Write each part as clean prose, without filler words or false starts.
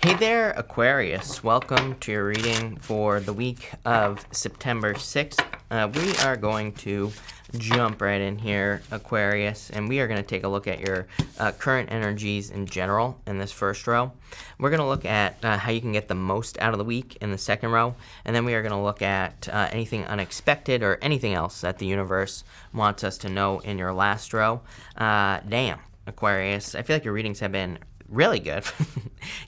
Hey there, Aquarius. Welcome to your reading for the week of September 6th. We are going to jump right in here, Aquarius, and we are going to take a look at your current energies in general in this first row. We're going to look at how you can get the most out of the week in the second row, and then we are going to look at anything unexpected or anything else that the universe wants us to know in your last row. Damn, Aquarius, I feel like your readings have been really good.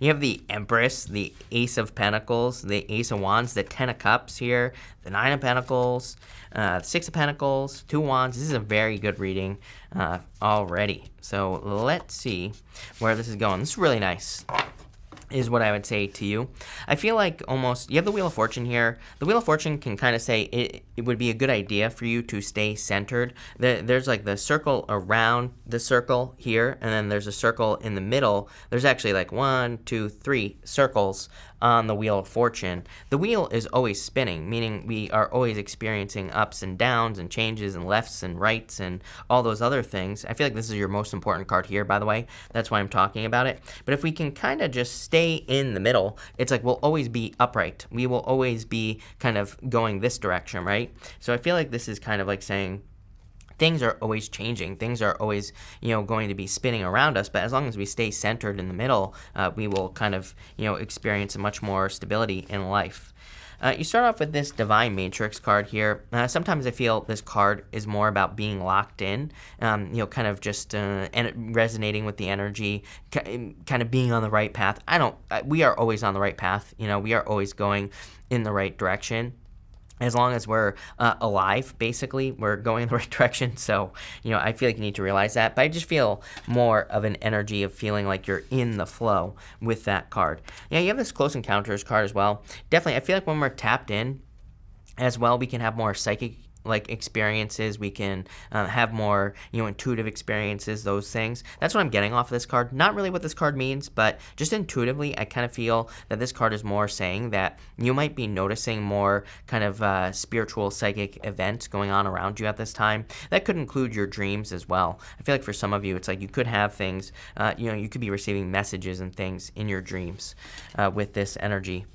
You have the Empress, the Ace of Pentacles, the Ace of Wands, the Ten of Cups here, the Nine of Pentacles, the Six of Pentacles, Two Wands. This is a very good reading already. So let's see where this is going. This is really nice, is what I would say to you. I feel like almost, you have the Wheel of Fortune here. The Wheel of Fortune can kind of say it would be a good idea for you to stay centered. There's like the circle around the circle here, and then there's a circle in the middle. There's actually like 1, 2, 3 circles on the Wheel of Fortune. The wheel is always spinning, meaning we are always experiencing ups and downs and changes and lefts and rights and all those other things. I feel like this is your most important card here, by the way. That's why I'm talking about it. But if we can kind of just stay in the middle, it's like we'll always be upright. We will always be kind of going this direction, right? So I feel like this is kind of like saying, things are always changing. Things are always, going to be spinning around us. But as long as we stay centered in the middle, we will kind of, experience much more stability in life. You start off with this Divine Matrix card here. Sometimes I feel this card is more about being locked in, kind of just resonating with the energy, kind of being on the right path. We are always on the right path. We are always going in the right direction. As long as we're alive, basically, we're going in the right direction. So, I feel like you need to realize that. But I just feel more of an energy of feeling like you're in the flow with that card. Yeah, you have this Close Encounters card as well. Definitely, I feel like when we're tapped in as well, we can have more psychic experiences. We can have more intuitive experiences, those things. That's what I'm getting off of this card. Not really what this card means, but just intuitively I kind of feel that this card is more saying that you might be noticing more kind of spiritual psychic events going on around you at this time. That could include your dreams as well. I feel like for some of you it's like you could have things, you could be receiving messages and things in your dreams with this energy.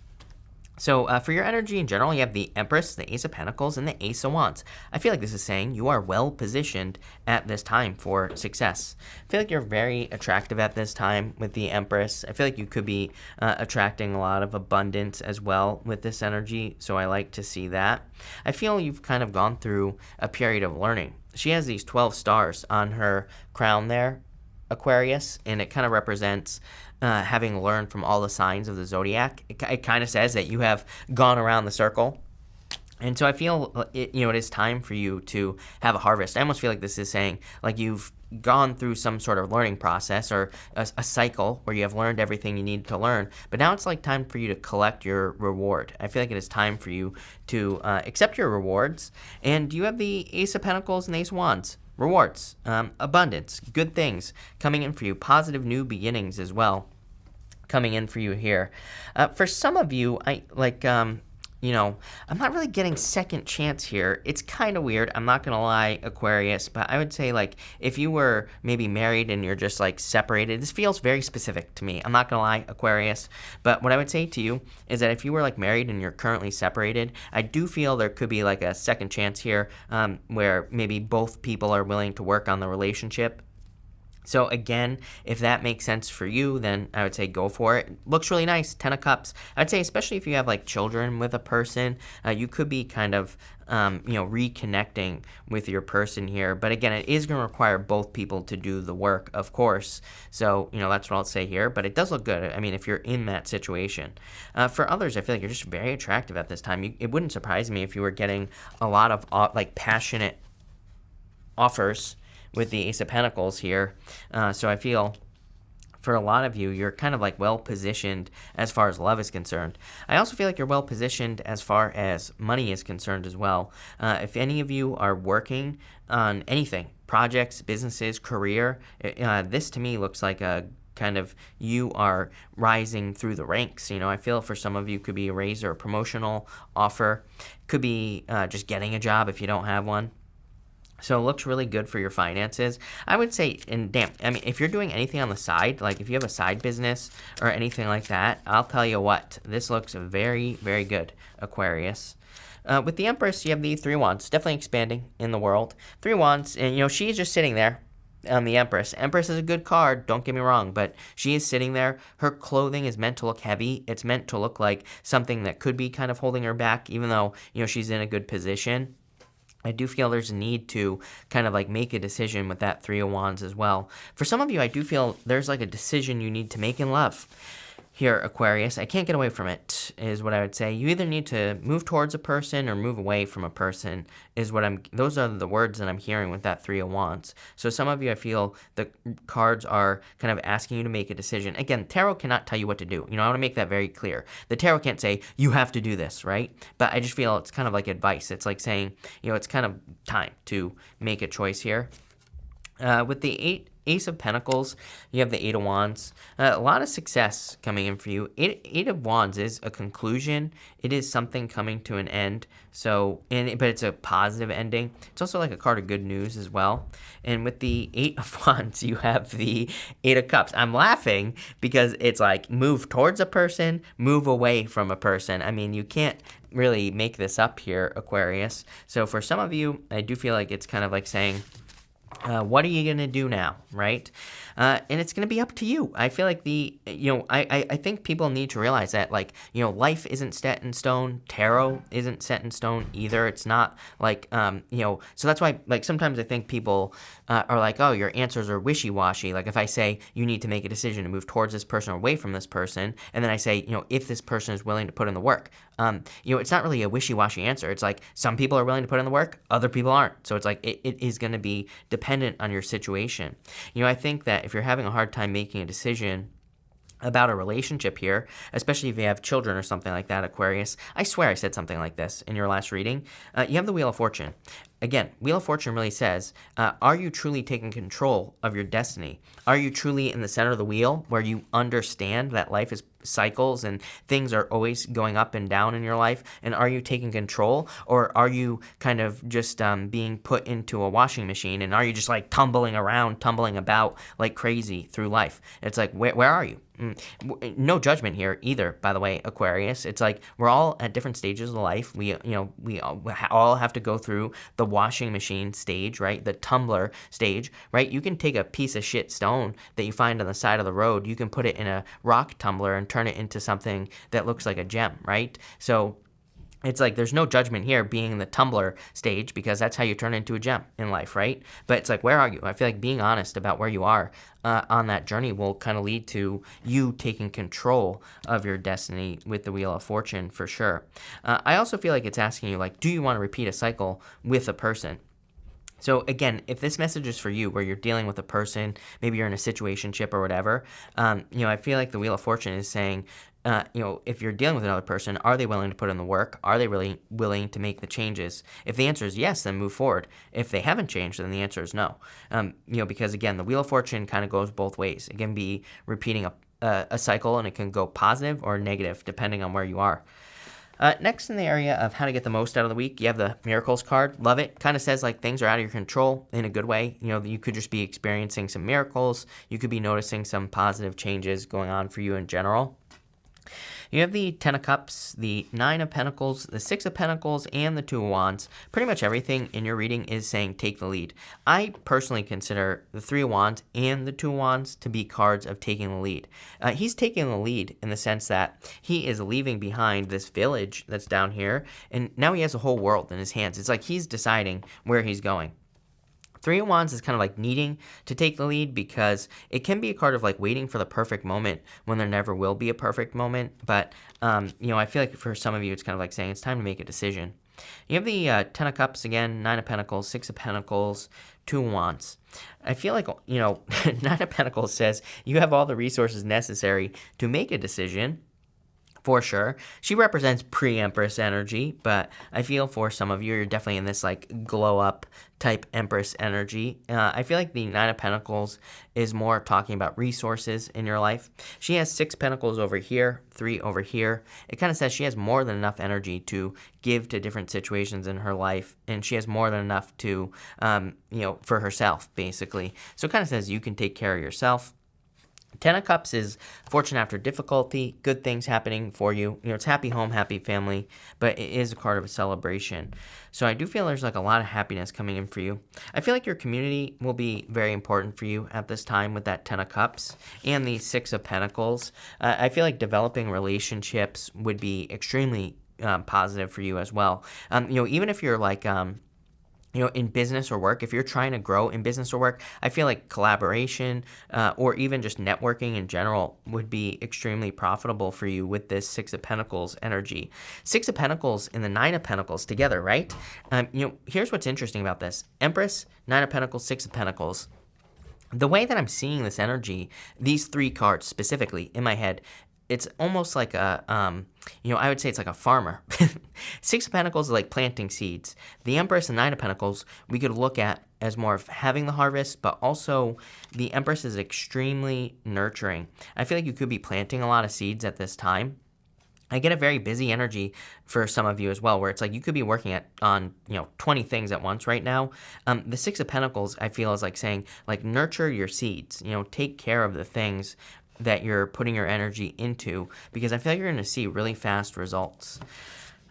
So for your energy in general, you have the Empress, the Ace of Pentacles, and the Ace of Wands. I feel like this is saying you are well positioned at this time for success. I feel like you're very attractive at this time with the Empress. I feel like you could be attracting a lot of abundance as well with this energy, so I like to see that. I feel you've kind of gone through a period of learning. She has these 12 stars on her crown there, Aquarius, and it kind of represents having learned from all the signs of the zodiac. It kind of says that you have gone around the circle. And so I feel it is time for you to have a harvest. I almost feel like this is saying like you've gone through some sort of learning process or a cycle where you have learned everything you need to learn. But now it's like time for you to collect your reward. I feel like it is time for you to accept your rewards. And you have the Ace of Pentacles and Ace of Wands. Rewards, abundance, good things coming in for you, positive new beginnings as well coming in for you here. For some of you, I'm not really getting second chance here. It's kind of weird. I'm not going to lie, Aquarius, but I would say like if you were maybe married and you're just like separated, this feels very specific to me. I'm not going to lie, Aquarius, but what I would say to you is that if you were like married and you're currently separated, I do feel there could be like a second chance here where maybe both people are willing to work on the relationship. So again, if that makes sense for you, then I would say go for it. Looks really nice, 10 of Cups. I'd say especially if you have like children with a person, you could be kind of, reconnecting with your person here. But again, it is going to require both people to do the work, of course. So, that's what I'll say here. But it does look good. I mean, if you're in that situation. For others, I feel like you're just very attractive at this time. It wouldn't surprise me if you were getting a lot of passionate offers with the Ace of Pentacles here. So I feel for a lot of you, you're kind of like well positioned as far as love is concerned. I also feel like you're well positioned as far as money is concerned as well. If any of you are working on anything, projects, businesses, career, this to me looks like a kind of you are rising through the ranks. I feel for some of you could be a raise or a promotional offer. Could be just getting a job if you don't have one. So it looks really good for your finances. I would say, and damn, I mean, if you're doing anything on the side, like if you have a side business or anything like that, I'll tell you what, this looks very, very good, Aquarius. With the Empress, you have the Three of Wands, definitely expanding in the world. Three of Wands, and she's just sitting there on the Empress. Empress is a good card, don't get me wrong, but she is sitting there. Her clothing is meant to look heavy. It's meant to look like something that could be kind of holding her back, even though, she's in a good position. I do feel there's a need to kind of like make a decision with that Three of Wands as well. For some of you, I do feel there's like a decision you need to make in love. Here, Aquarius, I can't get away from it, is what I would say. You either need to move towards a person or move away from a person, those are the words that I'm hearing with that Three of Wands. So some of you, I feel the cards are kind of asking you to make a decision. Again, tarot cannot tell you what to do. I want to make that very clear. The tarot can't say, you have to do this, right? But I just feel it's kind of like advice. It's like saying, it's kind of time to make a choice here. With the Ace of Pentacles, you have the Eight of Wands. A lot of success coming in for you. Eight of Wands is a conclusion. It is something coming to an end. But it's a positive ending. It's also like a card of good news as well. And with the Eight of Wands, you have the Eight of Cups. I'm laughing because it's like move towards a person, move away from a person. I mean, you can't really make this up here, Aquarius. So for some of you, I do feel like it's kind of like saying, what are you going to do now, right? And it's going to be up to you. I feel like I think people need to realize that, like, life isn't set in stone. Tarot isn't set in stone either. It's not like, so that's why, like, sometimes I think people are like, oh, your answers are wishy-washy. Like, if I say you need to make a decision to move towards this person or away from this person, and then I say, if this person is willing to put in the work, it's not really a wishy-washy answer. It's like some people are willing to put in the work, other people aren't. So it's like it is going to be dependent on your situation. I think that if you're having a hard time making a decision about a relationship here, especially if you have children or something like that, Aquarius, I swear I said something like this in your last reading, you have the Wheel of Fortune. Again, Wheel of Fortune really says, are you truly taking control of your destiny? Are you truly in the center of the wheel where you understand that life is cycles and things are always going up and down in your life? And are you taking control, or are you kind of just being put into a washing machine, and are you just like tumbling about like crazy through life? It's like, where are you? No judgment here either, by the way, Aquarius. It's like we're all at different stages of life. We all have to go through the washing machine stage, right? The tumbler stage, right? You can take a piece of shit stone that you find on the side of the road, you can put it in a rock tumbler and turn it into something that looks like a gem, right? So it's like there's no judgment here being in the tumbler stage, because that's how you turn into a gem in life, right? But it's like, where are you? I feel like being honest about where you are on that journey will kind of lead to you taking control of your destiny with the Wheel of Fortune for sure. I also feel like it's asking you, like, do you want to repeat a cycle with a person? So again, if this message is for you, where you're dealing with a person, maybe you're in a situationship or whatever, I feel like the Wheel of Fortune is saying, if you're dealing with another person, are they willing to put in the work? Are they really willing to make the changes? If the answer is yes, then move forward. If they haven't changed, then the answer is no. Because again, the Wheel of Fortune kind of goes both ways. It can be repeating a cycle, and it can go positive or negative depending on where you are. Next, in the area of how to get the most out of the week, you have the Miracles card. Love it. Kind of says like things are out of your control in a good way. You could just be experiencing some miracles. You could be noticing some positive changes going on for you in general. You have the Ten of Cups, the Nine of Pentacles, the Six of Pentacles, and the Two of Wands. Pretty much everything in your reading is saying take the lead. I personally consider the Three of Wands and the Two of Wands to be cards of taking the lead. He's taking the lead in the sense that he is leaving behind this village that's down here, and now he has a whole world in his hands. It's like he's deciding where he's going. Three of Wands is kind of like needing to take the lead, because it can be a card of like waiting for the perfect moment when there never will be a perfect moment. But, I feel like for some of you, it's kind of like saying it's time to make a decision. You have the Ten of Cups again, Nine of Pentacles, Six of Pentacles, Two of Wands. I feel like, Nine of Pentacles says you have all the resources necessary to make a decision, for sure. She represents pre-Empress energy, but I feel for some of you, you're definitely in this like glow up type Empress energy. I feel like the Nine of Pentacles is more talking about resources in your life. She has 6 Pentacles over here, 3 over here. It kind of says she has more than enough energy to give to different situations in her life, and she has more than enough to, for herself, basically. So it kind of says you can take care of yourself. 10 of Cups is fortune after difficulty, good things happening for you. It's happy home, happy family, but it is a card of a celebration. So I do feel there's like a lot of happiness coming in for you. I feel like your community will be very important for you at this time with that 10 of Cups and the 6 of Pentacles. I feel like developing relationships would be extremely positive for you as well. Even if you're like... in business or work, if you're trying to grow in business or work, I feel like collaboration or even just networking in general would be extremely profitable for you with this 6 of Pentacles energy. 6 of Pentacles and the 9 of Pentacles together, right? Here's what's interesting about this. Empress, 9 of Pentacles, 6 of Pentacles. The way that I'm seeing this energy, these 3 cards specifically in my head, it's almost like I would say it's like a farmer. 6 of Pentacles is like planting seeds. The Empress and 9 of Pentacles, we could look at as more of having the harvest, but also the Empress is extremely nurturing. I feel like you could be planting a lot of seeds at this time. I get a very busy energy for some of you as well, where it's like you could be working on 20 things at once right now. The 6 of Pentacles, I feel, is like saying, like, nurture your seeds, take care of the things that you're putting your energy into, because I feel like you're going to see really fast results.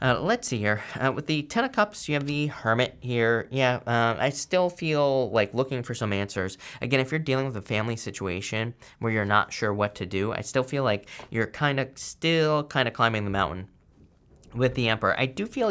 Let's see here. With the 10 of Cups, you have the Hermit here. I still feel like looking for some answers. Again, if you're dealing with a family situation where you're not sure what to do, I still feel like you're still climbing the mountain. With the Emperor, I do feel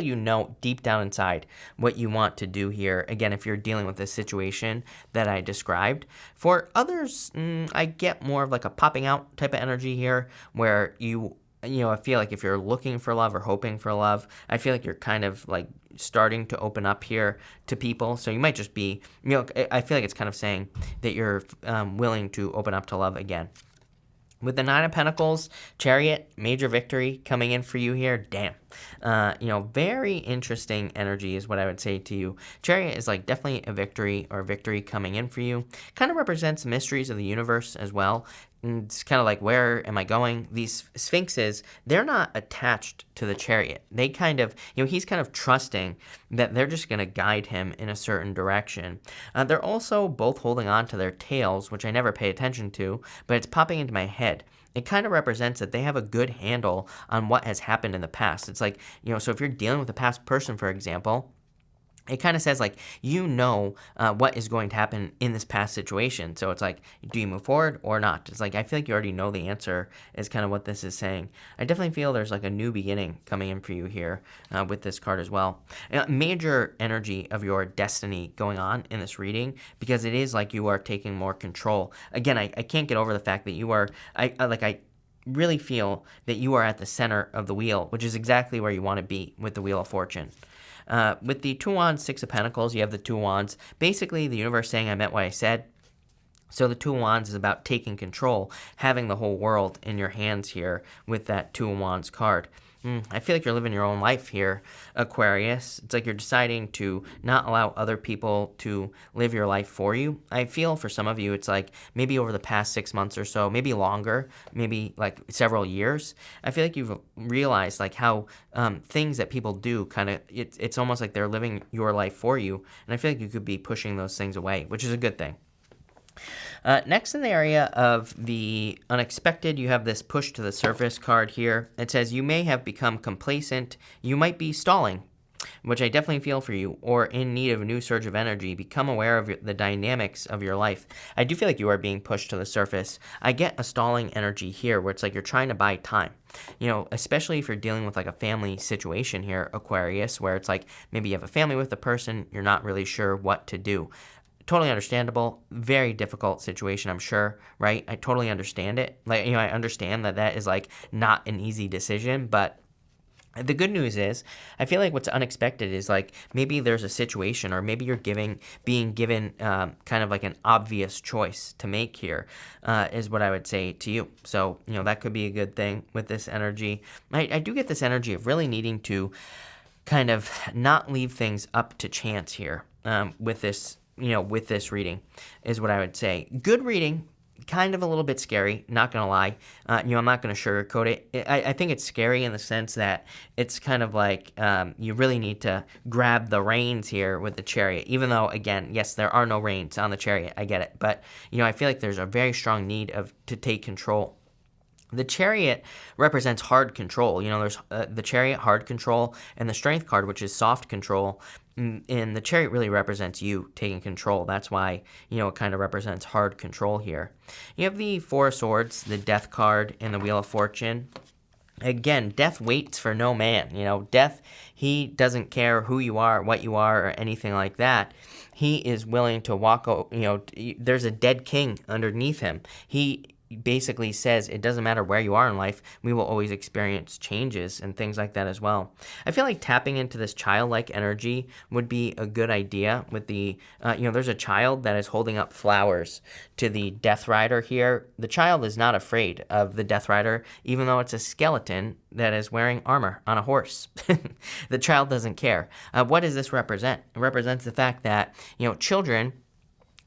deep down inside what you want to do here. Again, if you're dealing with this situation that I described. For others, I get more of like a popping out type of energy here, where I feel like if you're looking for love or hoping for love, I feel like you're kind of like starting to open up here to people. So you might just be, I feel like it's kind of saying that you're willing to open up to love again. With the 9 of Pentacles, Chariot, major victory coming in for you here. Damn. Very interesting energy is what I would say to you. Chariot is like definitely a victory coming in for you. Kind of represents mysteries of the universe as well. And it's kind of like, where am I going? These sphinxes, they're not attached to the Chariot. They kind of, he's kind of trusting that they're just going to guide him in a certain direction. They're also both holding on to their tails, which I never pay attention to, but it's popping into my head. It kind of represents that they have a good handle on what has happened in the past. It's like, so if you're dealing with a past person, for example, it kind of says like, what is going to happen in this past situation. So it's like, do you move forward or not? It's like, I feel like you already know the answer is kind of what this is saying. I definitely feel there's like a new beginning coming in for you here with this card as well. Major energy of your destiny going on in this reading, because it is like you are taking more control. Again, I can't get over the fact that you are, I really feel that you are at the center of the wheel, which is exactly where you want to be with the Wheel of Fortune. With the 2 Wands, 6 of Pentacles, you have the 2 Wands. Basically, the universe saying I meant what I said. So the 2 Wands is about taking control, having the whole world in your hands here with that 2 Wands card. I feel like you're living your own life here, Aquarius. It's like you're deciding to not allow other people to live your life for you. I feel for some of you, it's like maybe over the past 6 months or so, maybe longer, maybe like several years, I feel like you've realized like how things that people do it's almost like they're living your life for you. And I feel like you could be pushing those things away, which is a good thing. Next in the area of the unexpected, you have this push to the surface card here. It says you may have become complacent. You might be stalling, which I definitely feel for you, or in need of a new surge of energy. Become aware of the dynamics of your life. I do feel like you are being pushed to the surface. I get a stalling energy here where it's like you're trying to buy time. Especially if you're dealing with like a family situation here, Aquarius, where it's like maybe you have a family with a person, you're not really sure what to do. Totally understandable. Very difficult situation, I'm sure, right? I totally understand it. Like, I understand that is like not an easy decision, but The good news is, I feel like what's unexpected is like maybe there's a situation, or maybe you're being given kind of like an obvious choice to make here, is what I would say to you. So, that could be a good thing with this energy. I do get this energy of really needing to kind of not leave things up to chance here with this reading, is what I would say. Good reading. Kind of a little bit scary, not gonna lie. I'm not gonna sugarcoat it. I think it's scary in the sense that it's kind of like you really need to grab the reins here with the Chariot. Even though, again, yes, there are no reins on the Chariot. I get it, but I feel like there's a very strong need to take control. The Chariot represents hard control. There's the Chariot, hard control, and the Strength card, which is soft control. And the Chariot really represents you taking control. That's why, it kind of represents hard control here. You have the Four of Swords, the Death card, and the Wheel of Fortune. Again, Death waits for no man. Death, he doesn't care who you are, what you are, or anything like that. He is willing to walk, there's a dead king underneath him. He basically says it doesn't matter where you are in life, we will always experience changes and things like that as well. I feel like tapping into this childlike energy would be a good idea with the, there's a child that is holding up flowers to the Death Rider here. The child is not afraid of the Death Rider, even though it's a skeleton that is wearing armor on a horse. The child doesn't care. What does this represent? It represents the fact that, children,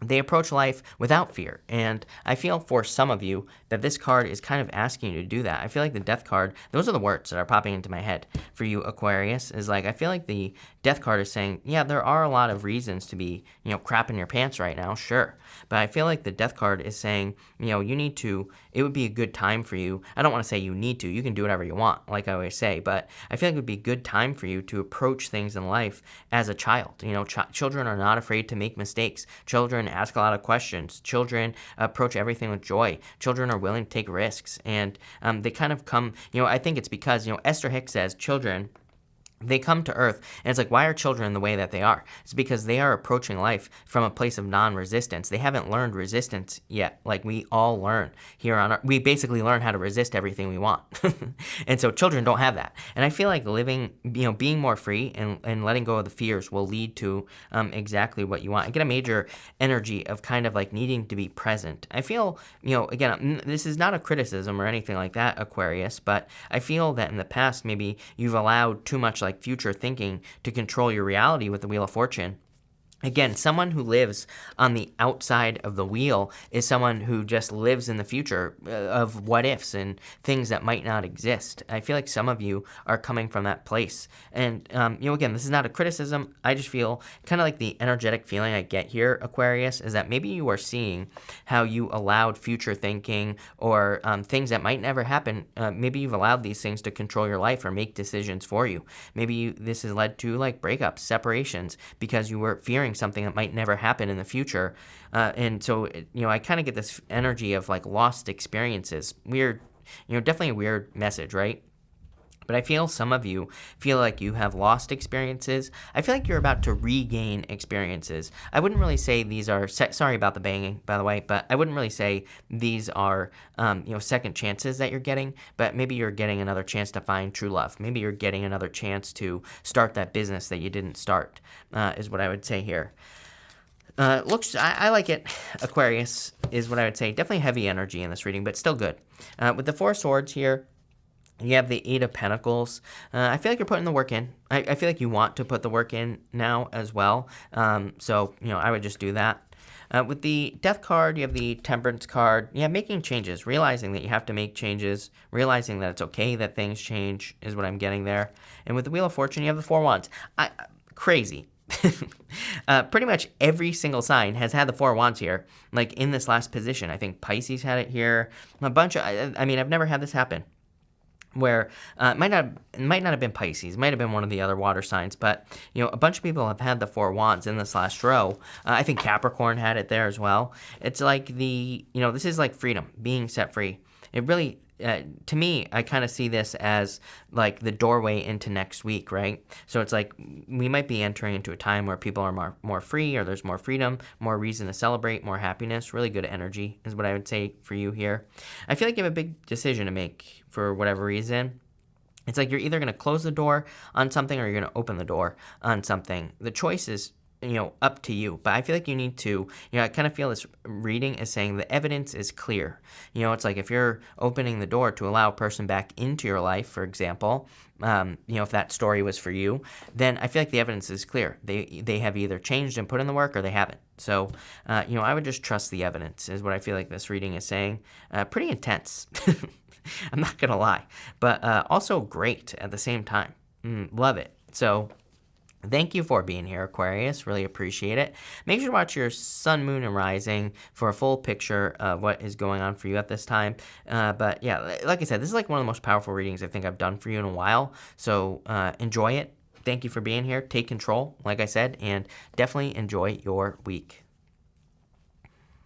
they approach life without fear. And I feel for some of you that this card is kind of asking you to do that. I feel like the Death card, those are the words that are popping into my head for you, Aquarius, is like, I feel like the Death card is saying, yeah, there are a lot of reasons to be, crapping your pants right now, sure. But I feel like the Death card is saying, you need to, it would be a good time for you. I don't want to say you need to, you can do whatever you want, like I always say, but I feel like it would be a good time for you to approach things in life as a child. Children are not afraid to make mistakes. Children ask a lot of questions. Children approach everything with joy. Children are willing to take risks, and they kind of come, I think it's because, Esther Hicks says children, they come to Earth, and it's like, why are children the way that they are? It's because they are approaching life from a place of non-resistance. They haven't learned resistance yet, like we all learn here on Earth. We basically learn how to resist everything we want. And so children don't have that. And I feel like living, being more free and letting go of the fears will lead to exactly what you want. I get a major energy of kind of like needing to be present. I feel, again, this is not a criticism or anything like that, Aquarius, but I feel that in the past, maybe you've allowed too much like future thinking to control your reality with the Wheel of Fortune. Again, someone who lives on the outside of the wheel is someone who just lives in the future of what ifs and things that might not exist. I feel like some of you are coming from that place. And, again, this is not a criticism. I just feel kind of like the energetic feeling I get here, Aquarius, is that maybe you are seeing how you allowed future thinking or things that might never happen. Maybe you've allowed these things to control your life or make decisions for you. Maybe this has led to like breakups, separations, because you were fearing something that might never happen in the future. And so, I kind of get this energy of like lost experiences. Weird, definitely a weird message, right? But I feel some of you feel like you have lost experiences. I feel like you're about to regain experiences. I wouldn't really say these are, sorry about the banging, by the way, but I wouldn't really say these are, second chances that you're getting, but maybe you're getting another chance to find true love. Maybe you're getting another chance to start that business that you didn't start, is what I would say here. I like it. Aquarius is what I would say. Definitely heavy energy in this reading, but still good. With the Four of Swords here, you have the Eight of Pentacles. I feel like you're putting the work in. I feel like you want to put the work in now as well. So, I would just do that. With the Death card, you have the Temperance card. Yeah, making changes, realizing that you have to make changes, realizing that it's okay that things change is what I'm getting there. And with the Wheel of Fortune, you have the Four Wands. Crazy. Pretty much every single sign has had the Four Wands here, like in this last position. I think Pisces had it here. A bunch of, I've never had this happen. Where it might not have been Pisces, it might have been one of the other water signs, but a bunch of people have had the Four Wands in this last row. I think Capricorn had it there as well. It's like this is like freedom, being set free. It really, to me, I kind of see this as like the doorway into next week, right? So it's like we might be entering into a time where people are more free, or there's more freedom, more reason to celebrate, more happiness. Really good energy is what I would say for you here. I feel like you have a big decision to make for whatever reason. It's like you're either going to close the door on something or you're going to open the door on something. The choice is, up to you. But I feel like you need to, I kind of feel this reading is saying the evidence is clear. It's like if you're opening the door to allow a person back into your life, for example, if that story was for you, then I feel like the evidence is clear. They have either changed and put in the work or they haven't. So, I would just trust the evidence is what I feel like this reading is saying. Pretty intense. I'm not going to lie, but also great at the same time. Love it. So thank you for being here, Aquarius. Really appreciate it. Make sure to watch your sun, moon, and rising for a full picture of what is going on for you at this time. But yeah, like I said, this is like one of the most powerful readings I think I've done for you in a while. So enjoy it. Thank you for being here. Take control, like I said, and definitely enjoy your week.